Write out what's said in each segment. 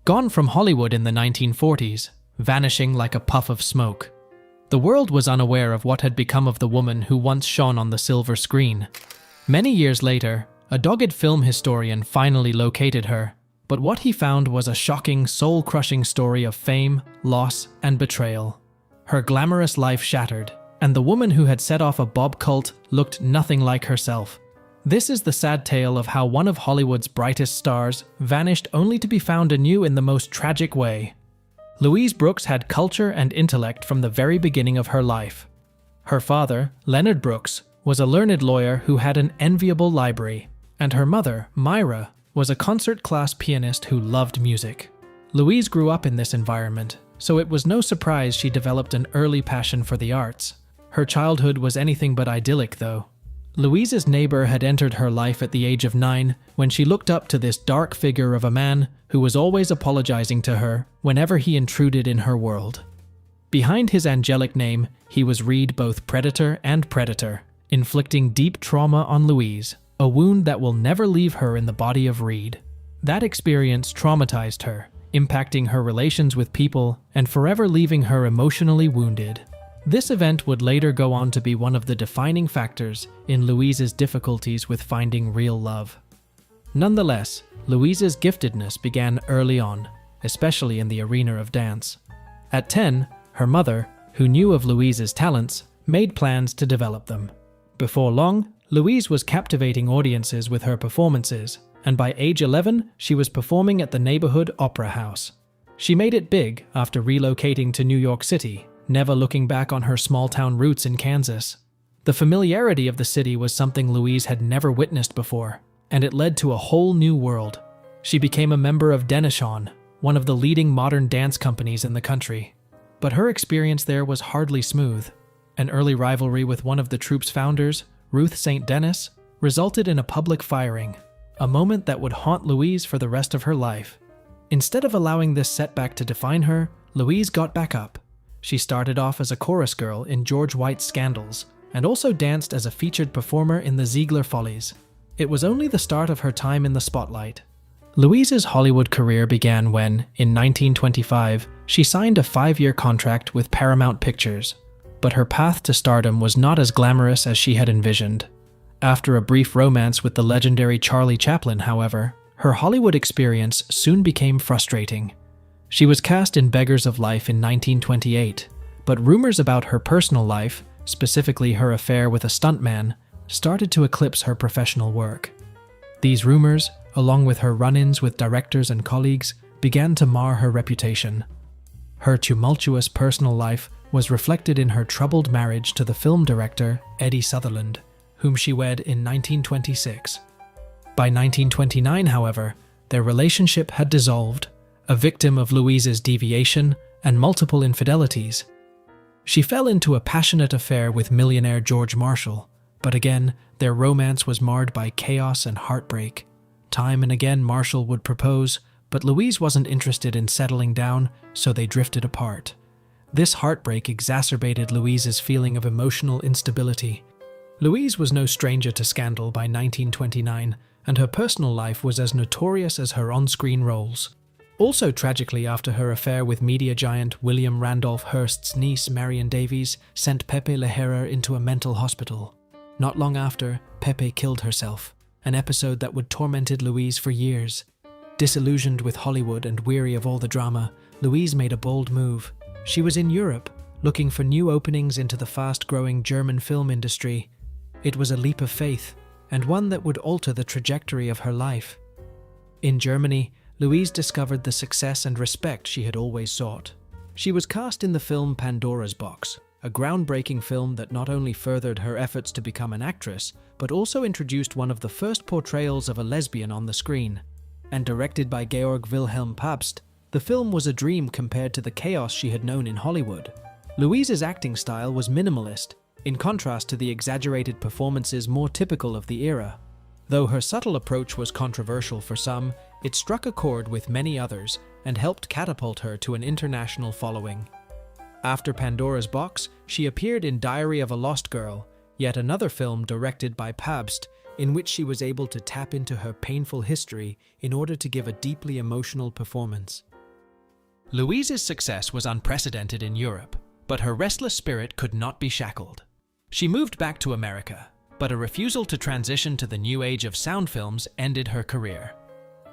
Gone from Hollywood in the 1940s, vanishing like a puff of smoke. The world was unaware of what had become of the woman who once shone on the silver screen. Many years later, a dogged film historian finally located her, but what he found was a shocking, soul-crushing story of fame, loss, and betrayal. Her glamorous life shattered, and the woman who had set off a Bob cult looked nothing like herself. This is the sad tale of how one of Hollywood's brightest stars vanished only to be found anew in the most tragic way. Louise Brooks had culture and intellect from the very beginning of her life. Her father, Leonard Brooks, was a learned lawyer who had an enviable library, and her mother, Myra, was a concert-class pianist who loved music. Louise grew up in this environment, so it was no surprise she developed an early passion for the arts. Her childhood was anything but idyllic, though. Louise's neighbor had entered her life at the age of 9 when she looked up to this dark figure of a man who was always apologizing to her whenever he intruded in her world. Behind his angelic name, he was Reed, both predator and predator, inflicting deep trauma on Louise, a wound that will never leave her in the body of Reed. That experience traumatized her, impacting her relations with people and forever leaving her emotionally wounded. This event would later go on to be one of the defining factors in Louise's difficulties with finding real love. Nonetheless, Louise's giftedness began early on, especially in the arena of dance. At 10, her mother, who knew of Louise's talents, made plans to develop them. Before long, Louise was captivating audiences with her performances, and by age 11, she was performing at the neighborhood opera house. She made it big after relocating to New York City, never looking back on her small-town roots in Kansas. The familiarity of the city was something Louise had never witnessed before, and it led to a whole new world. She became a member of Vanishing, one of the leading modern dance companies in the country. But her experience there was hardly smooth. An early rivalry with one of the troupe's founders, Ruth St. Denis, resulted in a public firing, a moment that would haunt Louise for the rest of her life. Instead of allowing this setback to define her, Louise got back up. She started off as a chorus girl in George White's Scandals, and also danced as a featured performer in the Ziegler Follies. It was only the start of her time in the spotlight. Louise's Hollywood career began when, in 1925, she signed a 5-year contract with Paramount Pictures. But her path to stardom was not as glamorous as she had envisioned. After a brief romance with the legendary Charlie Chaplin, however, her Hollywood experience soon became frustrating. She was cast in Beggars of Life in 1928, but rumors about her personal life, specifically her affair with a stuntman, started to eclipse her professional work. These rumors, along with her run-ins with directors and colleagues, began to mar her reputation. Her tumultuous personal life was reflected in her troubled marriage to the film director Eddie Sutherland, whom she wed in 1926. By 1929, however, their relationship had dissolved, a victim of Louise's deviation and multiple infidelities. She fell into a passionate affair with millionaire George Marshall, but again, their romance was marred by chaos and heartbreak. Time and again, Marshall would propose, but Louise wasn't interested in settling down, so they drifted apart. This heartbreak exacerbated Louise's feeling of emotional instability. Louise was no stranger to scandal by 1929, and her personal life was as notorious as her on-screen roles. Also tragically, after her affair with media giant William Randolph Hearst's niece Marion Davies sent Pepe Lajera into a mental hospital. Not long after, Pepe killed herself, an episode that would tormented Louise for years. Disillusioned with Hollywood and weary of all the drama, Louise made a bold move. She was in Europe, looking for new openings into the fast-growing German film industry. It was a leap of faith, and one that would alter the trajectory of her life. In Germany, Louise discovered the success and respect she had always sought. She was cast in the film Pandora's Box, a groundbreaking film that not only furthered her efforts to become an actress, but also introduced one of the first portrayals of a lesbian on the screen. And directed by Georg Wilhelm Pabst, the film was a dream compared to the chaos she had known in Hollywood. Louise's acting style was minimalist, in contrast to the exaggerated performances more typical of the era. Though her subtle approach was controversial for some, it struck a chord with many others and helped catapult her to an international following. After Pandora's Box, she appeared in Diary of a Lost Girl, yet another film directed by Pabst, in which she was able to tap into her painful history in order to give a deeply emotional performance. Louise's success was unprecedented in Europe, but her restless spirit could not be shackled. She moved back to America, but a refusal to transition to the new age of sound films ended her career.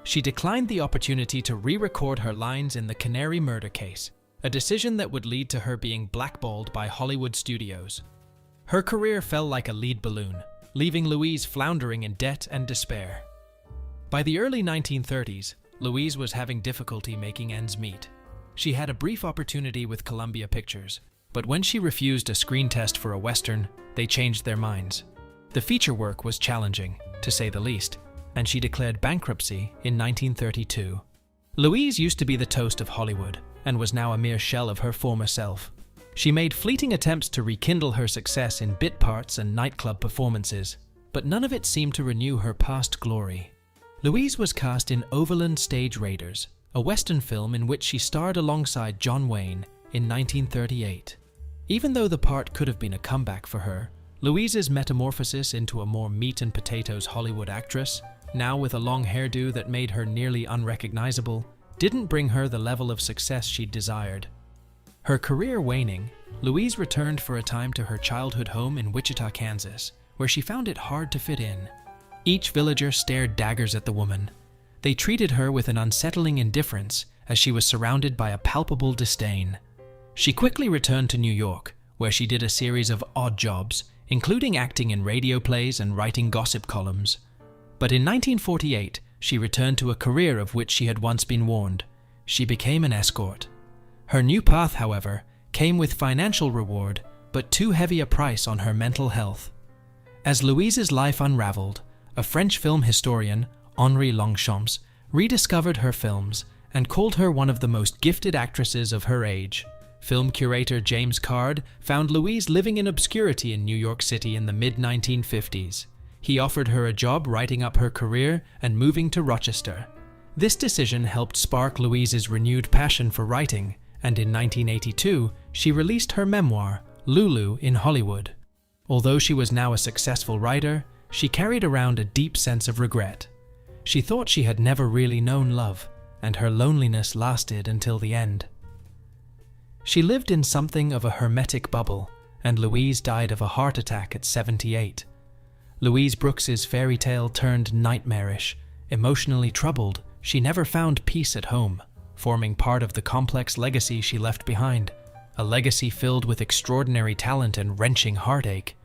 She declined the opportunity to re-record her lines in the Canary murder case, a decision that would lead to her being blackballed by Hollywood studios. Her career fell like a lead balloon, leaving Louise floundering in debt and despair. By the early 1930s, Louise was having difficulty making ends meet. She had a brief opportunity with Columbia Pictures, but when she refused a screen test for a Western, they changed their minds. The feature work was challenging, to say the least, and she declared bankruptcy in 1932. Louise used to be the toast of Hollywood, and was now a mere shell of her former self. She made fleeting attempts to rekindle her success in bit parts and nightclub performances, but none of it seemed to renew her past glory. Louise was cast in Overland Stage Raiders, a Western film in which she starred alongside John Wayne in 1938. Even though the part could have been a comeback for her, Louise's metamorphosis into a more meat-and-potatoes Hollywood actress, now with a long hairdo that made her nearly unrecognizable, didn't bring her the level of success she'd desired. Her career waning, Louise returned for a time to her childhood home in Wichita, Kansas, where she found it hard to fit in. Each villager stared daggers at the woman. They treated her with an unsettling indifference as she was surrounded by a palpable disdain. She quickly returned to New York, where she did a series of odd jobs, including acting in radio plays and writing gossip columns. But in 1948, she returned to a career of which she had once been warned. She became an escort. Her new path, however, came with financial reward, but too heavy a price on her mental health. As Louise's life unraveled, a French film historian, Henri Longchamps, rediscovered her films and called her one of the most gifted actresses of her age. Film curator James Card found Louise living in obscurity in New York City in the mid-1950s. He offered her a job writing up her career and moving to Rochester. This decision helped spark Louise's renewed passion for writing, and in 1982, she released her memoir, Lulu in Hollywood. Although she was now a successful writer, she carried around a deep sense of regret. She thought she had never really known love, and her loneliness lasted until the end. She lived in something of a hermetic bubble, and Louise died of a heart attack at 78. Louise Brooks's fairy tale turned nightmarish. Emotionally troubled, she never found peace at home, forming part of the complex legacy she left behind, a legacy filled with extraordinary talent and wrenching heartache.